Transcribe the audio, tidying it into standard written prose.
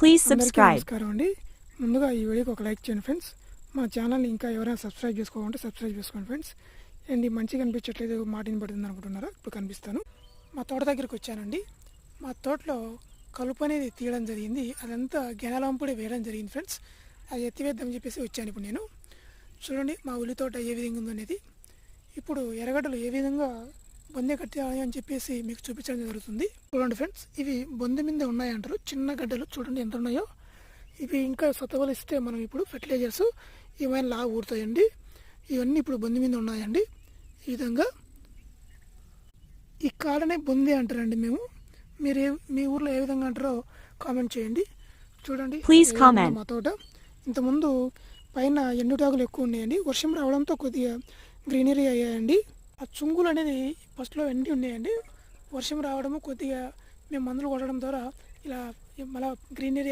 Please అందరికీ subscribe. నమస్కారం అండి. ముందుగా ఈ వీడియోకి ఒక లైక్ చేయండి ఫ్రెండ్స్. మా ఛానల్ని ఇంకా ఎవరైనా సబ్స్క్రైబ్ చేసుకోవాలంటే సబ్స్క్రైబ్ చేసుకోండి ఫ్రెండ్స్. ఏంటి మంచిగా కనిపించట్లేదు, మాట వినపడుతుంది అనుకుంటున్నారా? ఇప్పుడు కనిపిస్తాను. మా తోట దగ్గరికి వచ్చానండి. మా తోటలో కలుపు అనేది తీయడం జరిగింది. అదంతా గెనలంపుడే వేయడం జరిగింది ఫ్రెండ్స్. అది ఎత్తివేద్దామని చెప్పేసి వచ్చాను ఇప్పుడు నేను. చూడండి మా ఉల్లి తోట ఏ విధంగా ఉందో అనేది. ఇప్పుడు ఎర్రగడ్డలు ఏ విధంగా బొందె కట్టాలి అని చెప్పేసి మీకు చూపించడం జరుగుతుంది. చూడండి ఫ్రెండ్స్, ఇవి బొందె మీద ఉన్నాయంటారు. చిన్న గడ్డలు చూడండి ఎంత ఉన్నాయో. ఇవి ఇంకా సతవలు ఇస్తే మనం ఇప్పుడు ఫెర్టిలైజర్స్ ఇవన్నీ లాగా ఊరుతాయండి. ఇవన్నీ ఇప్పుడు బొందె మీద ఉన్నాయండి. ఈ విధంగా ఈ కాడనే బొందె అంటారండి మేము. మీరు మీ ఊర్లో ఏ విధంగా అంటారో కామెంట్ చేయండి. చూడండి Please comment. మా తోట ఇంతకుముందు పైన ఎండుటాకులు ఎక్కువ ఉన్నాయండి. వర్షం రావడంతో కొద్దిగా గ్రీనరీ అయ్యాయండి. ఆ చుంగులు అనేది ఫస్ట్లో ఎండి ఉన్నాయండి. వర్షం రావడము కొద్దిగా మేము మందులు కొట్టడం ద్వారా ఇలా మళ్ళీ గ్రీనరీ